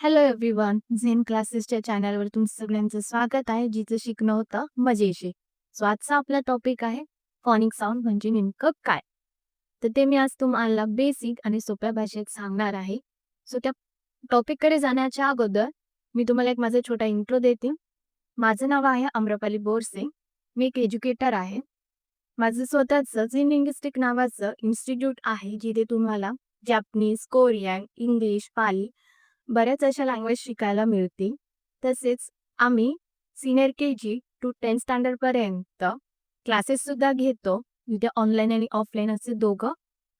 Hello everyone. Zen क्लासेसच्या चॅनलवर तुमचं सगळ्यांचं स्वागत आहे, जिचं शिकणं होतं मजेशीर. सो आजचा आपला टॉपिक आहे फॉनिक साऊंड म्हणजे नेमकं काय? तर ते मी आज तुम्हाला बेसिक आणि सोप्या भाषेत सांगणार आहे. सो त्या टॉपिककडे जाण्याच्या अगोदर मी तुम्हाला एक माझा छोटा इंट्रो देते. माझं नाव आहे आम्रपाली बोरसे. मी एक एज्युकेटर आहे. माझं स्वतःचं झेन लिंग्विस्टिक नावाचं इन्स्टिट्यूट आहे, जिथे तुम्हाला जॅपनीज, कोरियन, इंग्लिश, पाली बऱ्याच अशा लँग्वेज शिकायला मिळतील. तसेच आम्ही सीनियर के-जी टू 10th स्टँडर्डपर्यंत क्लासेससुद्धा घेतो. तिथे ऑनलाईन आणि ऑफलाईन असे दोघं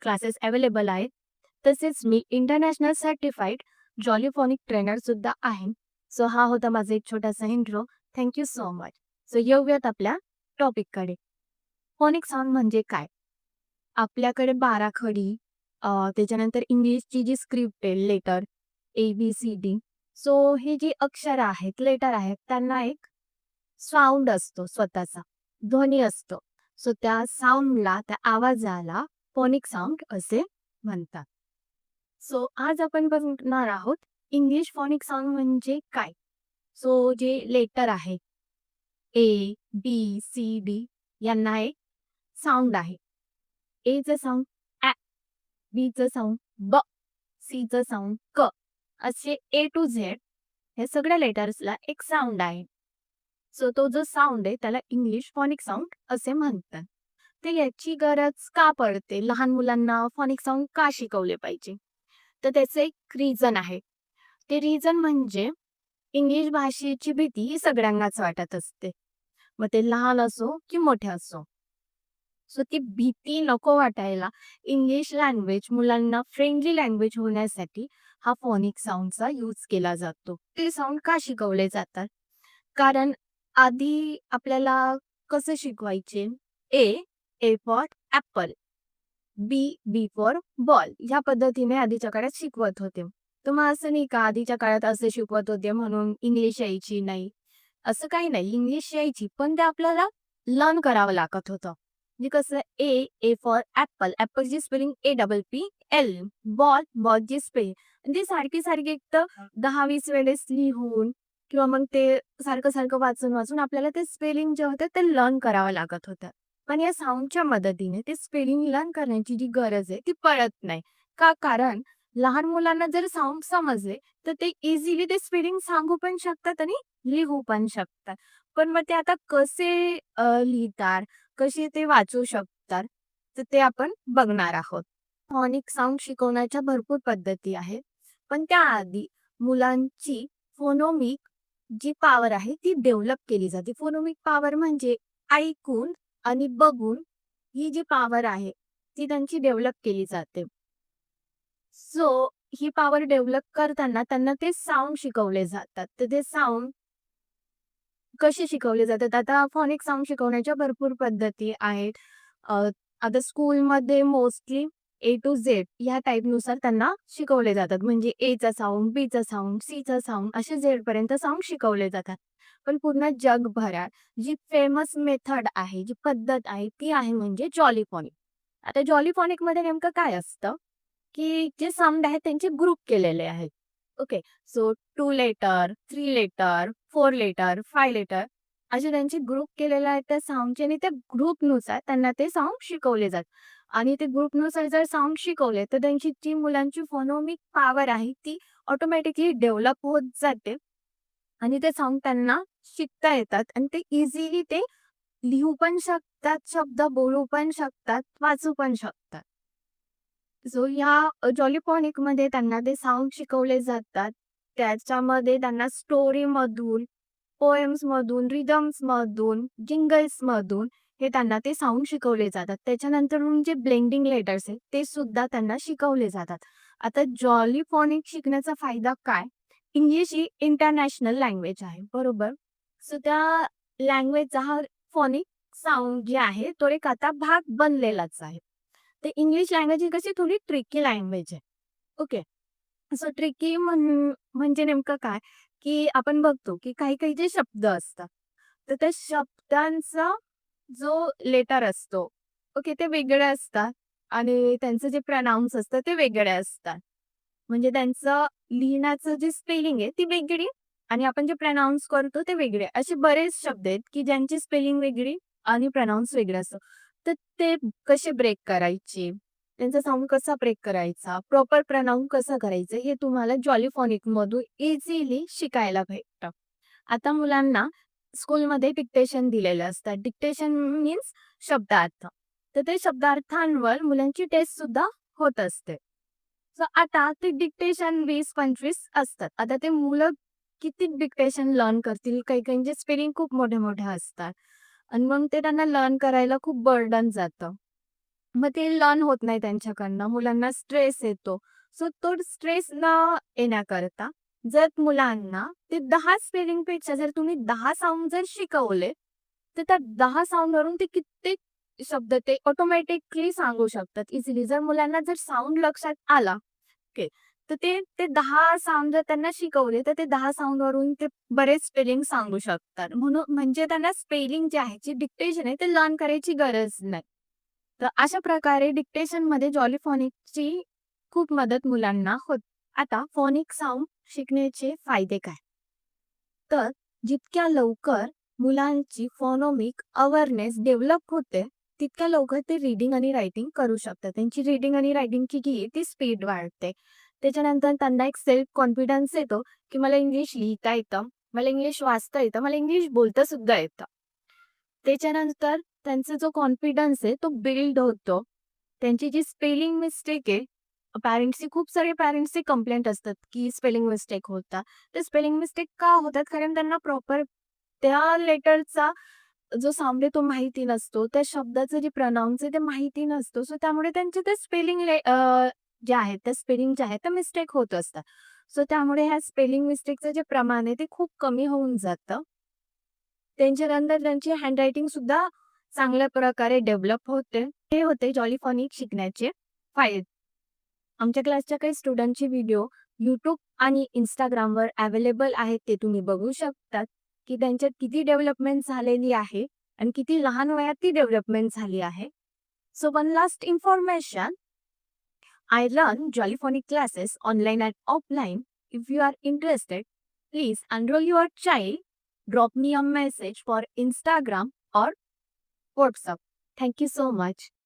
क्लासेस अवेलेबल आहेत. तसेच मी इंटरनॅशनल सर्टिफाईड जॉलीफोनिक ट्रेनरसुद्धा आहे. सो हा होता माझा एक छोटासा intro. Thank you so much. So येऊयात आपल्या टॉपिककडे. फोनिक साउंड म्हणजे काय? आपल्याकडे 12 खडी, त्याच्यानंतर इंग्लिशची जी स्क्रिप्ट आहे, लेटर ए-बी-सी-डी. सो हे जी अक्षरं आहेत, लेटर आहेत, त्यांना एक साउंड असतो स्वतःचा, ध्वनी असतो. सो त्या साउंडला, त्या आवाजाला फोनिक साउंड असे म्हणतात. सो आज आपण बघणार आहोत इंग्लिश फोनिक साउंड म्हणजे काय? सो जे लेटर आहे ए, बी, सी, डी यांना एक साउंड आहे. एचं साउंड ॲ, बीचं साउंड ब, सीचं साउंड क. असे ए टू झेड या सगळ्या लेटर्सला एक साउंड आहे. सो तो जो साउंड आहे त्याला इंग्लिश फॉनिक साउंड असे म्हणतात. तर याची गरज का पडते? लहान मुलांना फॉनिक साउंड का शिकवले पाहिजे? तर त्याचं एक रिझन आहे. ते रिझन म्हणजे इंग्लिश भाषेची भीती ही सगळ्यांनाच वाटत असते. मग ते लहान असो की मोठे असो. सो ती भीती नको वाटायला इंग्लिश लँग्वेज मुलांना फ्रेंडली लँग्वेज होण्यासाठी हा फॉनिक साऊंडचा यूज केला जातो. ते साऊंड का शिकवले जातात? कारण आधी आपल्याला कसं शिकवायचे? A, A for apple, B for ball ह्या पद्धतीने आधीच्या काळात शिकवत होते. तर मग असं नाही का आधीच्या काळात असे शिकवत होते म्हणून इंग्लिश यायची नाही. असं काही नाही, इंग्लिश यायची पण ते आपल्याला लर्न करावं लागत होतं. म्हणजे कसं ए फॉर ॲपल, ॲपलची स्पेलिंग A-P-P-L, बॉलची स्पेलिंग ती सारखी एक तर 10-20 वेळेस लिहून किंवा मग ते सारखं वाचून आपल्याला ते स्पेलिंग जे होतं ते लर्न करावं लागत होतं. पण या साउंडच्या मदतीने ते स्पेलिंग लर्न करण्याची जी गरज आहे ती पडत नाही. का? कारण लहान मुलांना जर साउंड समजले, तर ते इझिली ते स्पेलिंग सांगू पण शकतात आणि लिहू पण शकतात. पण मग ते आता कसे लिहितात, कसे ते वाचू शकतात, तर ते आपण बघणार आहोत. फॉनिक साउंड शिकवण्याच्या भरपूर पद्धती आहेत. पण त्याआधी मुलांची फोनोमिक जी पॉवर आहे ती डेव्हलप केली जाते. फोनोमिक पॉवर म्हणजे ऐकून आणि बघून ही जी पॉवर आहे, ती त्यांची डेव्हलप केली जाते. सो ही पॉवर डेव्हलप करताना त्यांना ते साउंड शिकवले जातात. तर ते साउंड कसे शिकवले जातात? आता फॉनिक साउंड शिकवण्याच्या भरपूर पद्धती आहेत. अ, आता स्कूलमध्ये मोस्टली ए टू झेड या टाइपनुसार त्यांना शिकवले जातात. म्हणजे एचा साउंड, बीचा साउंड, सीचा साउंड असे झेडपर्यंत साउंड शिकवले जातात. पण पूर्ण जगभरात जी फेमस मेथड आहे, जी पद्धत आहे, ती आहे म्हणजे जॉलीफॉनिक. आता जॉलीफॉनिकमध्ये नेमकं काय असतं, की जे साउंड आहेत त्यांचे ग्रुप केलेले आहेत. Okay. So 2 letter, 3 letter, 4 letter, 5 letter असे त्यांचे ग्रुप केलेले आहेत त्या साउंडचे आणि त्या ग्रुपनुसार त्यांना ते साउंड शिकवले जातात. आणि ते ग्रुपनुसार जर साउंड शिकवले, तर त्यांची जी मुलांची फोनोमिक पॉवर आहे ती ऑटोमॅटिकली डेव्हलप होत जाते आणि ते साउंड त्यांना शिकता येतात आणि ते इझिली ते लिहू पण शकतात, शब्द बोलू पण शकतात, वाचू पण शकतात. सो ह्या जॉलीफोनिकमध्ये त्यांना ते साउंड शिकवले जातात. त्याच्यामध्ये त्यांना स्टोरीमधून, पोएम्समधून, रिदम्समधून, जिंगल्समधून हे त्यांना ते साउंड शिकवले जातात. त्याच्यानंतरून जे ब्लेंडिंग लेटर्स आहेत, ते सुद्धा त्यांना शिकवले जातात. आता जॉलीफोनिक शिकण्याचा फायदा काय? इंग्लिश ही इंटरनॅशनल लँग्वेज आहे, बरोबर? सो त्या लँग्वेजचा हा फॉनिक साउंड जे आहे, तो एक आता भाग बनलेलाच आहे. ते इंग्लिश लँग्वेज ही कशी थोडी ट्रिकी लँग्वेज आहे. ओके. सो ट्रिकी म्हणजे नेमकं काय, की आपण बघतो, की काही-काही जे शब्द असतात, तर त्या शब्दांचा जो लेटर असतो, ओके, ते वेगळे असतात आणि त्यांचे जे प्रनाउन्स असतात ते वेगळे असतात. म्हणजे त्यांचं लिहिण्याचं जे स्पेलिंग आहे ती वेगळी आणि आपण जे प्रनाउन्स करतो ते वेगळे. असे बरेच शब्द आहेत, की ज्यांची स्पेलिंग वेगळी आणि प्रनाउन्स वेगळं असतं. तर ते कसे ब्रेक करायचे, त्यांचा साउंड कसा ब्रेक करायचा, प्रॉपर प्रनाउन्स कसं करायचं, हे तुम्हाला जॉलीफोनिकमधून इझिली शिकायला भेटतं. आता मुलांना स्कूलमध्ये डिक्टेशन दिलेलं असतं. डिक्टेशन मीन्स शब्दार्थ. तर ते शब्दार्थांवर मुलांची टेस्ट सुद्धा होत असते. सो आता ते डिक्टेशन 20-25 असतात. आता ते मुलं किती डिक्टेशन लर्न करतील? काही-काहींचे स्पेलिंग खूप मोठे-मोठे असतात आणि मग ते त्यांना लर्न करायला खूप बर्डन जातं. मग ते लर्न होत नाही त्यांच्याकडनं. मुलांना स्ट्रेस येतो. सो तो स्ट्रेस न येण्याकरता जर मुलांना ते 10 स्पेलिंगपेक्षा जर तुम्ही 10 साउंड जर शिकवले, तर त्या 10 साउंडवरून ते कित्येक शब्द ते ऑटोमॅटिकली सांगू शकतात इझिली. जर मुलांना जर साउंड लक्षात आला, ओके. तर ते ते 10 साउंड जर त्यांना शिकवले, तर ते 10 साउंडवरून ते बरेच स्पेलिंग सांगू शकतात. म्हणून म्हणजे त्यांना स्पेलिंग जे आहे, जे डिक्टेशन आहे, ते लर्न करायची गरज नाही. तर अशा प्रकारे डिक्टेशनमध्ये जॉलीफोनिकची खूप मदत मुलांना होते. आता फोनिक साउंड शिकण्याचे फायदे काय? तर जितक्या लवकर मुलांची फोनोमिक अवेअरनेस डेव्हलप होते, तितक्या लवकर ते रीडिंग आणि रायटिंग करू शकतात. त्यांची रीडिंग आणि रायटिंगची जी आहे ती स्पीड वाढते. त्याच्यानंतर त्यांना एक सेल्फ कॉन्फिडन्स येतो, की मला इंग्लिश लिहिता येतं, मला इंग्लिश वाचता येतं, मला इंग्लिश बोलता सुद्धा येतं. त्याच्यानंतर त्यांचा जो कॉन्फिडन्स आहे तो बिल्ड होतो. त्यांची जी स्पेलिंग मिस्टेक आहे, पॅरेंट्सची खूप सारे पॅरेंट्सची कंप्लेंट असतात, की स्पेलिंग मिस्टेक होतात. ते स्पेलिंग मिस्टेक का होतात? कारण त्यांना प्रॉपर त्या लेटरचा जो साउंड आहे तो माहिती नसतो. त्या शब्दाचं जे प्रनाउन्स आहे ते माहिती नसतो. सो त्यामुळे त्यांचे ते स्पेलिंग जे आहेत, त्या स्पेलिंग जे आहेत, त्या मिस्टेक होत असतात. सो त्यामुळे ह्या स्पेलिंग मिस्टेकचं जे प्रमाण आहे ते खूप कमी होऊन जातं. त्यांच्यानंतर त्यांची हँडरायटिंग सुद्धा चांगल्या प्रकारे डेव्हलप होते. हे होते जॉलीफोनिक शिकण्याचे फायदे. आमच्या क्लासच्या काही स्टुडंटचे व्हिडिओ YouTube आणि Instagramवर अवेलेबल आहेत. ते तुम्ही बघू शकतात, की त्यांच्यात किती डेव्हलपमेंट झालेली आहे आणि किती लहान वयात ती डेव्हलपमेंट झाली आहे. So one last information, I run Jollyphonic classes online and offline. If you are interested, please enroll your child. Drop me a message for Instagram or WhatsApp. Thank you so much.